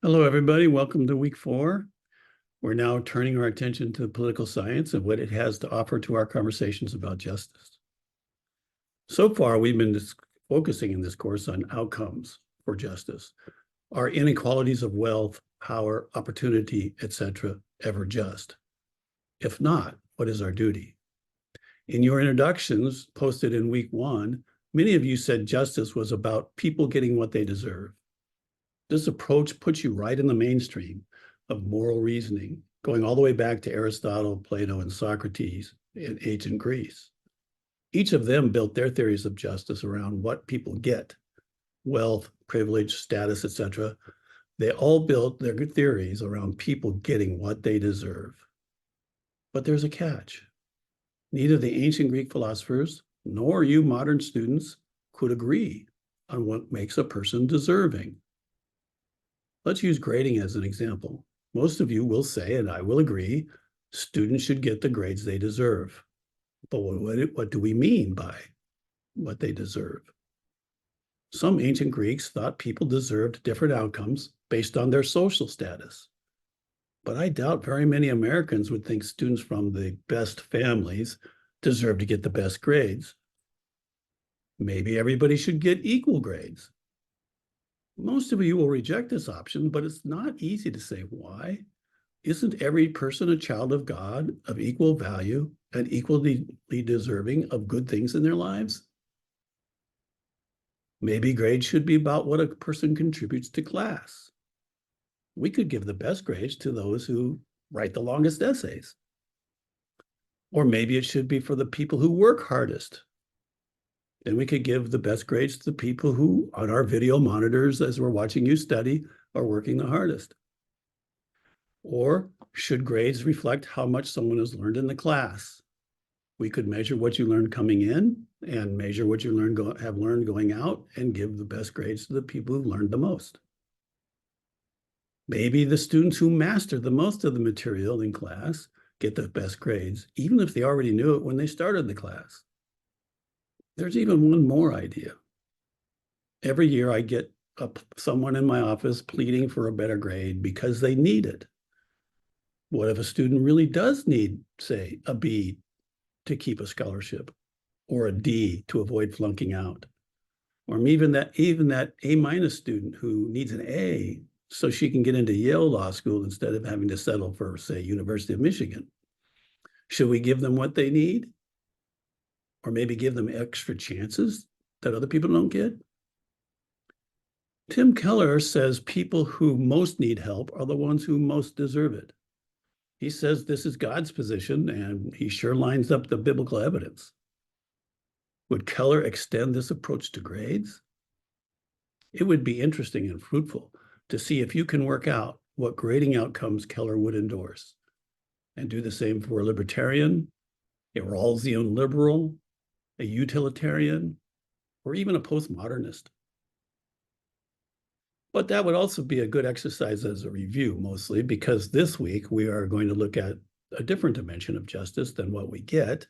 Hello, everybody. Welcome to week 4. We're now turning our attention to political science and what it has to offer to our conversations about justice. So far, we've been focusing in this course on outcomes for justice. Are inequalities of wealth, power, opportunity, etc., ever just? If not, what is our duty? In your introductions posted in week 1, many of you said justice was about people getting what they deserve. This approach puts you right in the mainstream of moral reasoning, going all the way back to Aristotle, Plato, and Socrates in ancient Greece. Each of them built their theories of justice around what people get, wealth, privilege, status, etc. They all built their theories around people getting what they deserve. But there's a catch. Neither the ancient Greek philosophers nor you modern students could agree on what makes a person deserving. Let's use grading as an example. Most of you will say, and I will agree, students should get the grades they deserve. But what do we mean by what they deserve? Some ancient Greeks thought people deserved different outcomes based on their social status. But I doubt very many Americans would think students from the best families deserve to get the best grades. Maybe everybody should get equal grades. Most of you will reject this option, but it's not easy to say why. Isn't every person a child of God, of equal value, and equally deserving of good things in their lives? Maybe grades should be about what a person contributes to class. We could give the best grades to those who write the longest essays. Or maybe it should be for the people who work hardest. Then we could give the best grades to the people who, on our video monitors as we're watching you study, are working the hardest. Or should grades reflect how much someone has learned in the class? We could measure what you learned coming in and measure what you have learned going out and give the best grades to the people who've learned the most. Maybe the students who master the most of the material in class get the best grades, even if they already knew it when they started the class. There's even one more idea. Every year I get someone in my office pleading for a better grade because they need it. What if a student really does need, say, a B to keep a scholarship, or a D to avoid flunking out? Or even that A- student who needs an A so she can get into Yale Law School instead of having to settle for, say, University of Michigan. Should we give them what they need? Or maybe give them extra chances that other people don't get? Tim Keller says people who most need help are the ones who most deserve it. He says this is God's position, and he sure lines up the biblical evidence. Would Keller extend this approach to grades? It would be interesting and fruitful to see if you can work out what grading outcomes Keller would endorse, and do the same for a libertarian, a Rawlsian liberal, a utilitarian, or even a postmodernist. But that would also be a good exercise as a review, mostly because this week we are going to look at a different dimension of justice than what we get.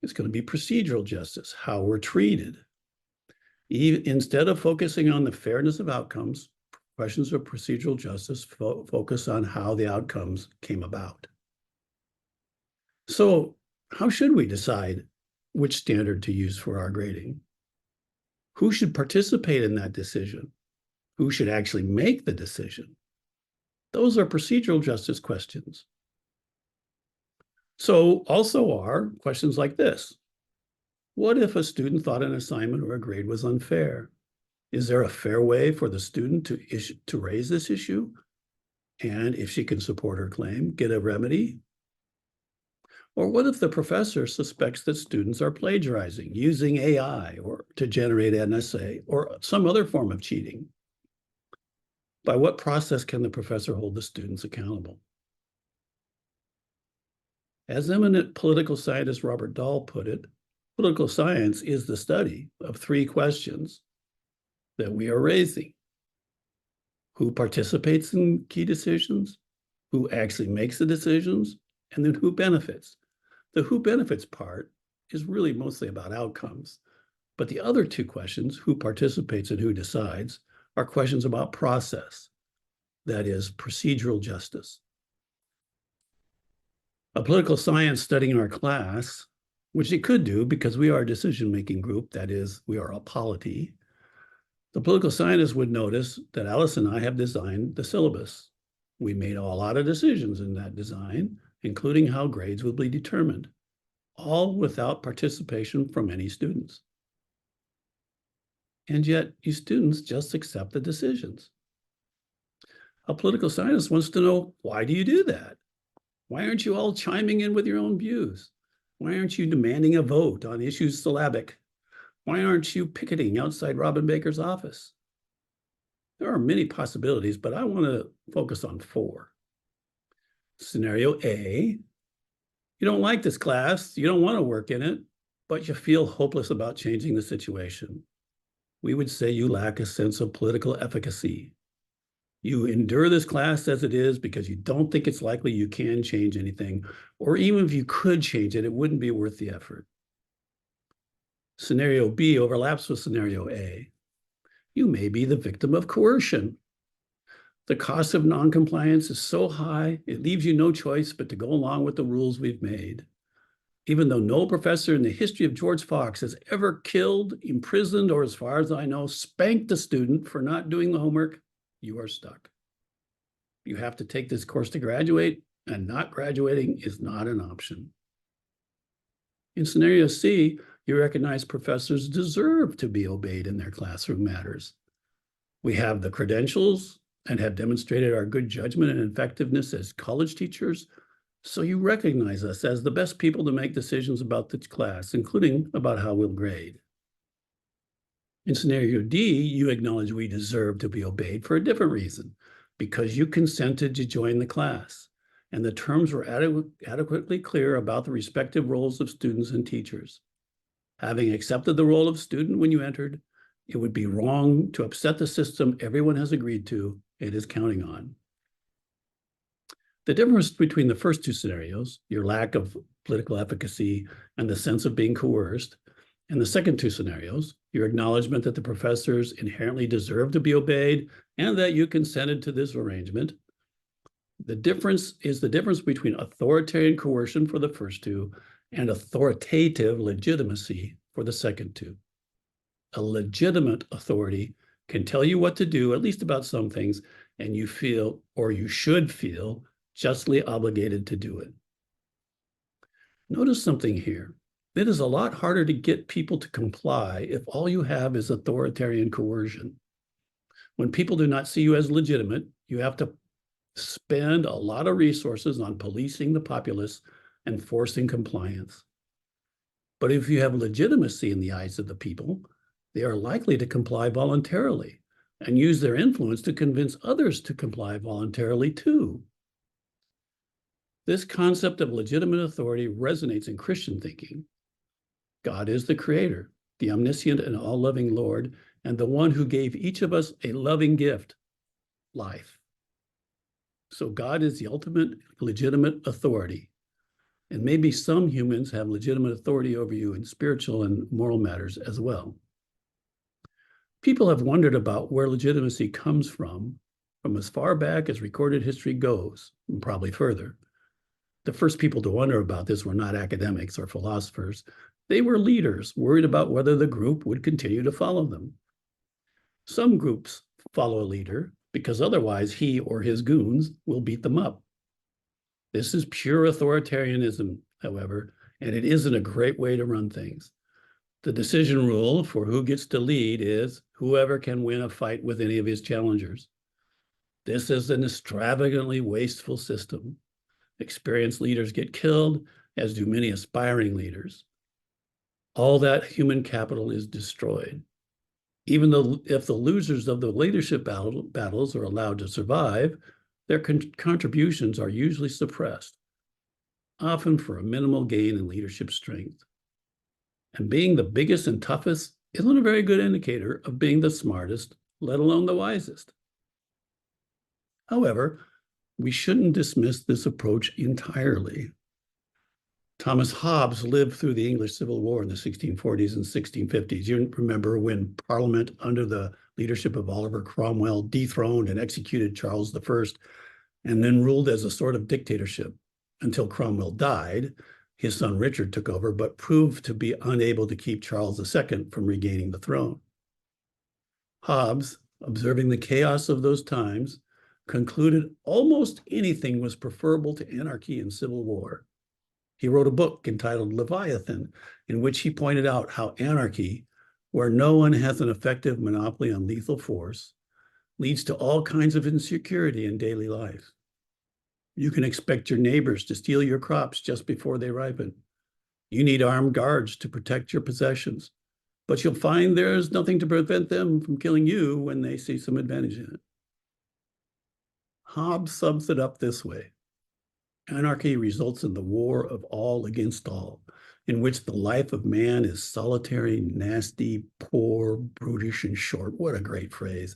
It's going to be procedural justice, how we're treated. Instead of focusing on the fairness of outcomes, questions of procedural justice focus on how the outcomes came about. So how should we decide which standard to use for our grading? Who should participate in that decision? Who should actually make the decision? Those are procedural justice questions. So also are questions like this. What if a student thought an assignment or a grade was unfair? Is there a fair way for the student to raise this issue? And if she can support her claim, get a remedy? Or what if the professor suspects that students are plagiarizing, using AI or to generate an essay or some other form of cheating? By what process can the professor hold the students accountable? As eminent political scientist Robert Dahl put it, political science is the study of 3 questions that we are raising. Who participates in key decisions? Who actually makes the decisions? And then who benefits? The who benefits part is really mostly about outcomes. But the other 2 questions, who participates and who decides, are questions about process. that is procedural justice. A political science studying our class, which it could do because we are a decision-making group, that is, we are a polity, the political scientist would notice that Alice and I have designed the syllabus. We made a lot of decisions in that design, including how grades will be determined, all without participation from any students. And yet, you students just accept the decisions. A political scientist wants to know, why do you do that? Why aren't you all chiming in with your own views? Why aren't you demanding a vote on issues syllabic? Why aren't you picketing outside Robin Baker's office? There are many possibilities, but I want to focus on 4. Scenario A, you don't like this class, you don't want to work in it, but you feel hopeless about changing the situation. We would say you lack a sense of political efficacy. You endure this class as it is because you don't think it's likely you can change anything, or even if you could change it, it wouldn't be worth the effort. Scenario B overlaps with scenario A. You may be the victim of coercion. The cost of noncompliance is so high, it leaves you no choice but to go along with the rules we've made. Even though no professor in the history of George Fox has ever killed, imprisoned, or as far as I know, spanked a student for not doing the homework, you are stuck. You have to take this course to graduate, and not graduating is not an option. In scenario C, you recognize professors deserve to be obeyed in their classroom matters. We have the credentials and have demonstrated our good judgment and effectiveness as college teachers, so you recognize us as the best people to make decisions about the class, including about how we'll grade. In scenario D, you acknowledge we deserve to be obeyed for a different reason, because you consented to join the class, and the terms were adequately clear about the respective roles of students and teachers. Having accepted the role of student when you entered, it would be wrong to upset the system everyone has agreed to and is counting on. The difference between the first 2 scenarios, your lack of political efficacy and the sense of being coerced, and the second 2 scenarios, your acknowledgement that the professors inherently deserve to be obeyed and that you consented to this arrangement. The difference is the difference between authoritarian coercion for the first 2 and authoritative legitimacy for the second 2. A legitimate authority can tell you what to do, at least about some things, and you feel, or you should feel, justly obligated to do it. Notice something here. It is a lot harder to get people to comply if all you have is authoritarian coercion. When people do not see you as legitimate, you have to spend a lot of resources on policing the populace and forcing compliance. But if you have legitimacy in the eyes of the people, they are likely to comply voluntarily and use their influence to convince others to comply voluntarily too. This concept of legitimate authority resonates in Christian thinking. God is the creator, the omniscient and all-loving Lord, and the one who gave each of us a loving gift, life. So God is the ultimate legitimate authority. And maybe some humans have legitimate authority over you in spiritual and moral matters as well. People have wondered about where legitimacy comes from as far back as recorded history goes, and probably further. The first people to wonder about this were not academics or philosophers. They were leaders worried about whether the group would continue to follow them. Some groups follow a leader because otherwise he or his goons will beat them up. This is pure authoritarianism, however, and it isn't a great way to run things. The decision rule for who gets to lead is whoever can win a fight with any of his challengers. This is an extravagantly wasteful system. Experienced leaders get killed, as do many aspiring leaders. All that human capital is destroyed. Even though if the losers of the leadership battles are allowed to survive, their contributions are usually suppressed, often for a minimal gain in leadership strength. And being the biggest and toughest isn't a very good indicator of being the smartest, let alone the wisest. However, we shouldn't dismiss this approach entirely. Thomas Hobbes lived through the English Civil War in the 1640s and 1650s. You remember when Parliament under the leadership of Oliver Cromwell dethroned and executed Charles I, and then ruled as a sort of dictatorship until Cromwell died. His son Richard took over, but proved to be unable to keep Charles II from regaining the throne. Hobbes, observing the chaos of those times, concluded almost anything was preferable to anarchy and civil war. He wrote a book entitled Leviathan, in which he pointed out how anarchy, where no one has an effective monopoly on lethal force, leads to all kinds of insecurity in daily life. You can expect your neighbors to steal your crops just before they ripen. You need armed guards to protect your possessions, but you'll find there's nothing to prevent them from killing you when they see some advantage in it. Hobbes sums it up this way. Anarchy results in the war of all against all, in which the life of man is solitary, nasty, poor, brutish, and short. What a great phrase.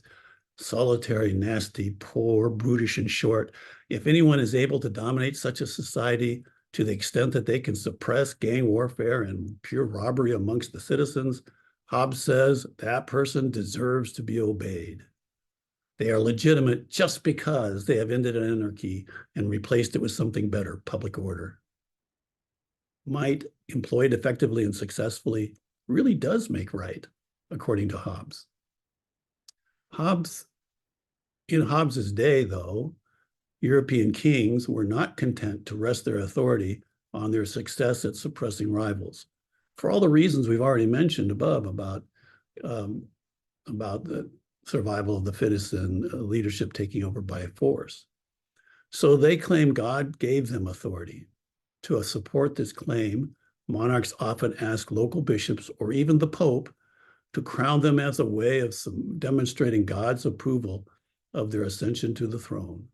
Solitary, nasty, poor, brutish, and short. If anyone is able to dominate such a society to the extent that they can suppress gang warfare and pure robbery amongst the citizens, Hobbes says that person deserves to be obeyed. They are legitimate just because they have ended anarchy and replaced it with something better, public order. Might, employed effectively and successfully, really does make right, according to Hobbes. In Hobbes's day, though, European kings were not content to rest their authority on their success at suppressing rivals, for all the reasons we've already mentioned above about the survival of the fittest and leadership taking over by force. So they claim God gave them authority. To support this claim, monarchs often ask local bishops or even the Pope to crown them as a way of demonstrating God's approval of their ascension to the throne.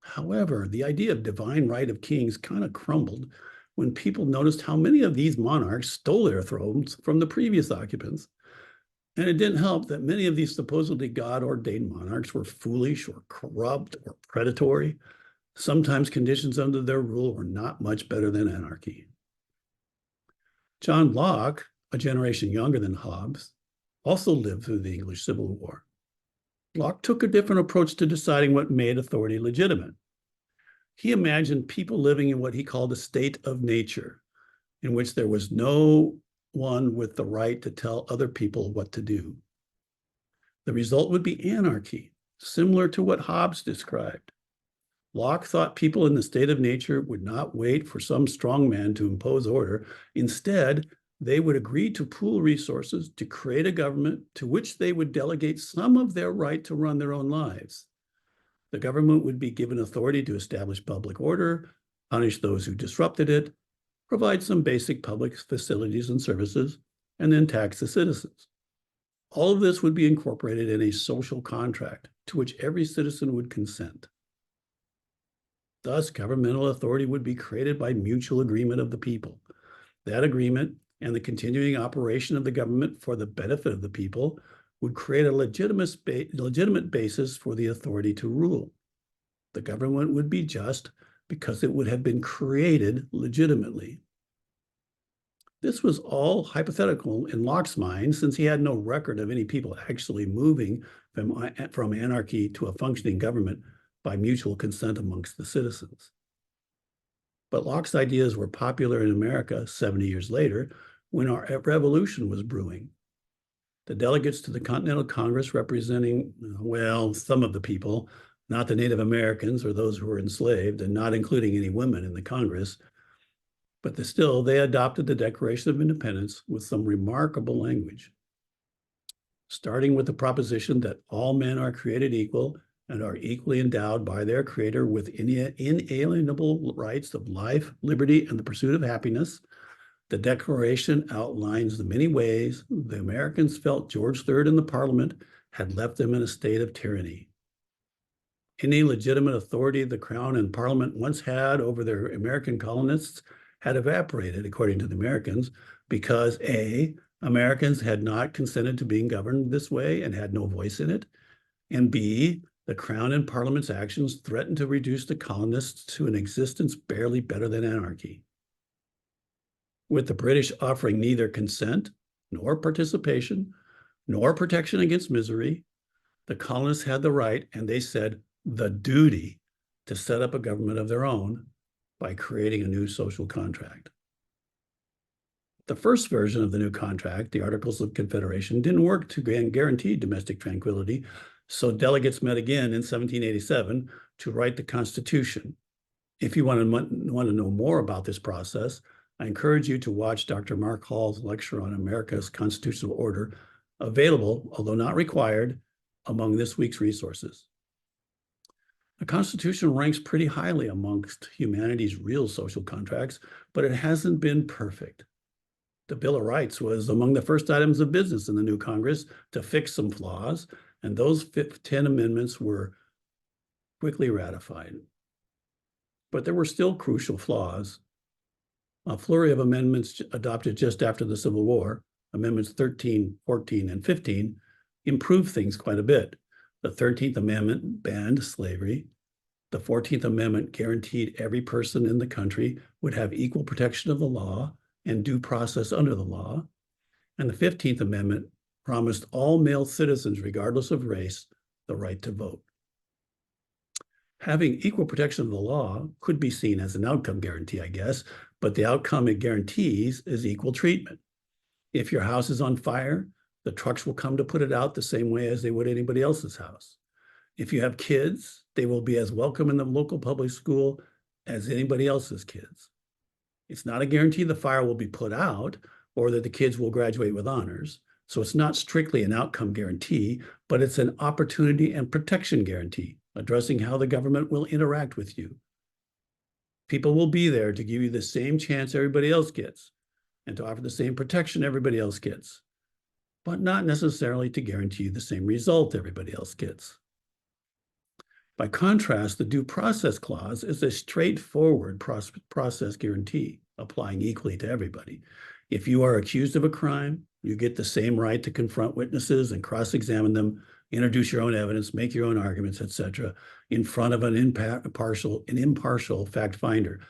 However, the idea of divine right of kings kind of crumbled when people noticed how many of these monarchs stole their thrones from the previous occupants. And it didn't help that many of these supposedly God-ordained monarchs were foolish or corrupt or predatory. Sometimes conditions under their rule were not much better than anarchy. John Locke, a generation younger than Hobbes, also lived through the English Civil War. Locke took a different approach to deciding what made authority legitimate. He imagined people living in what he called a state of nature, in which there was no one with the right to tell other people what to do. The result would be anarchy, similar to what Hobbes described. Locke thought people in the state of nature would not wait for some strong man to impose order. Instead, they would agree to pool resources to create a government to which they would delegate some of their right to run their own lives. The government would be given authority to establish public order, punish those who disrupted it, provide some basic public facilities and services, and then tax the citizens. All of this would be incorporated in a social contract to which every citizen would consent. Thus, governmental authority would be created by mutual agreement of the people. That agreement and the continuing operation of the government for the benefit of the people would create a legitimate basis for the authority to rule. The government would be just because it would have been created legitimately. This was all hypothetical in Locke's mind, since he had no record of any people actually moving from anarchy to a functioning government by mutual consent amongst the citizens. But Locke's ideas were popular in America 70 years later, when our revolution was brewing. The delegates to the Continental Congress representing, well, some of the people, not the Native Americans or those who were enslaved, and not including any women in the Congress, but still they adopted the Declaration of Independence with some remarkable language, starting with the proposition that all men are created equal and are equally endowed by their Creator with inalienable rights of life, liberty, and the pursuit of happiness. The Declaration outlines the many ways the Americans felt George III and the Parliament had left them in a state of tyranny. Any legitimate authority the Crown and Parliament once had over their American colonists had evaporated, according to the Americans, because A, Americans had not consented to being governed this way and had no voice in it, and B, the Crown and Parliament's actions threatened to reduce the colonists to an existence barely better than anarchy. With the British offering neither consent nor participation, nor protection against misery. The colonists had the right, and they said the duty, to set up a government of their own by creating a new social contract. The first version of the new contract, the Articles of Confederation, didn't work to guarantee domestic tranquility, so delegates met again in 1787 to write the Constitution. If you want to know more about this process, I encourage you to watch Dr. Mark Hall's lecture on America's constitutional order, available, although not required, among this week's resources. The Constitution ranks pretty highly amongst humanity's real social contracts, but it hasn't been perfect. The Bill of Rights was among the first items of business in the new Congress to fix some flaws, and those 10 amendments were quickly ratified. But there were still crucial flaws. A flurry of amendments adopted just after the Civil War, Amendments 13, 14, and 15, improved things quite a bit. The 13th Amendment banned slavery. The 14th Amendment guaranteed every person in the country would have equal protection of the law and due process under the law. And the 15th Amendment promised all male citizens, regardless of race, the right to vote. Having equal protection of the law could be seen as an outcome guarantee, I guess, but the outcome it guarantees is equal treatment. If your house is on fire, the trucks will come to put it out the same way as they would anybody else's house. If you have kids, they will be as welcome in the local public school as anybody else's kids. It's not a guarantee the fire will be put out or that the kids will graduate with honors. So it's not strictly an outcome guarantee, but it's an opportunity and protection guarantee, addressing how the government will interact with you. People will be there to give you the same chance everybody else gets and to offer the same protection everybody else gets, but not necessarily to guarantee the same result everybody else gets. By contrast, the due process clause is a straightforward process guarantee, applying equally to everybody. If you are accused of a crime, you get the same right to confront witnesses and cross-examine them, introduce your own evidence, make your own arguments, etc., in front of an impartial fact finder,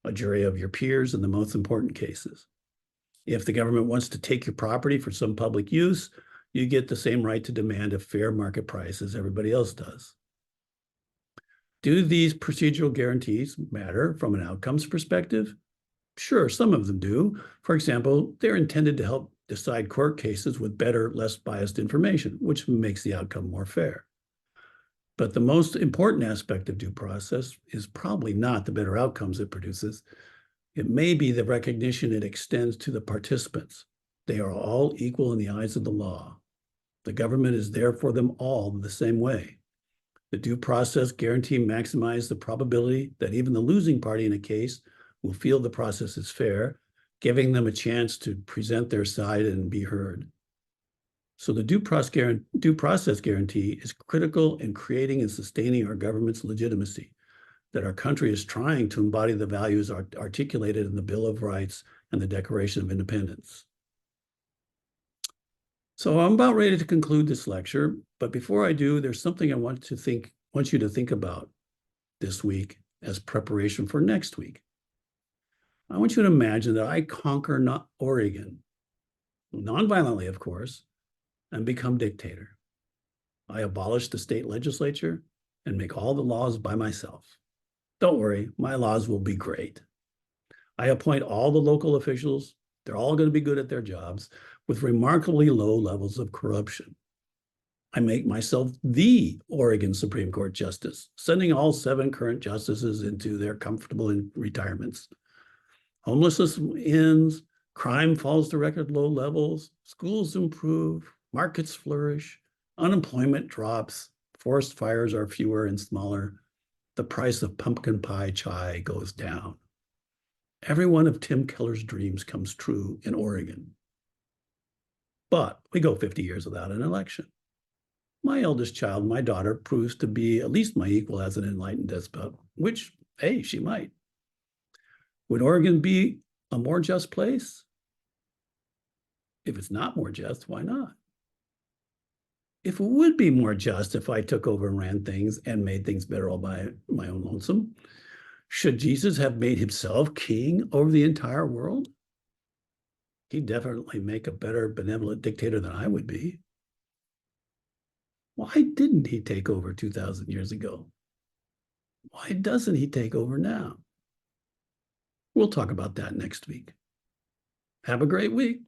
a jury of your peers in the most important cases. If the government wants to take your property for some public use, you get the same right to demand a fair market price as everybody else does. Do these procedural guarantees matter from an outcomes perspective? Sure, some of them do. For example, they're intended to help decide court cases with better, less biased information, which makes the outcome more fair. But the most important aspect of due process is probably not the better outcomes it produces. It may be the recognition it extends to the participants. They are all equal in the eyes of the law. The government is there for them all the same way. The due process guarantee maximizes the probability that even the losing party in a case will feel the process is fair, giving them a chance to present their side and be heard. So the due process guarantee is critical in creating and sustaining our government's legitimacy, that our country is trying to embody the values articulated in the Bill of Rights and the Declaration of Independence. So I'm about ready to conclude this lecture, but before I do, there's something I want you to think about this week as preparation for next week. I want you to imagine that I conquer Oregon, non-violently, of course, and become dictator. I abolish the state legislature and make all the laws by myself. Don't worry, my laws will be great. I appoint all the local officials. They're all going to be good at their jobs with remarkably low levels of corruption. I make myself the Oregon Supreme Court Justice, sending all 7 current justices into their comfortable retirements. Homelessness ends, crime falls to record low levels, schools improve, markets flourish, unemployment drops, forest fires are fewer and smaller, the price of pumpkin pie chai goes down. Every one of Tim Keller's dreams comes true in Oregon. But we go 50 years without an election. My eldest child, my daughter, proves to be at least my equal as an enlightened despot, which, hey, she might. Would Oregon be a more just place? If it's not more just, why not? If it would be more just if I took over and ran things and made things better all by my own lonesome, should Jesus have made himself king over the entire world? He'd definitely make a better benevolent dictator than I would be. Why didn't he take over 2,000 years ago? Why doesn't he take over now? We'll talk about that next week. Have a great week.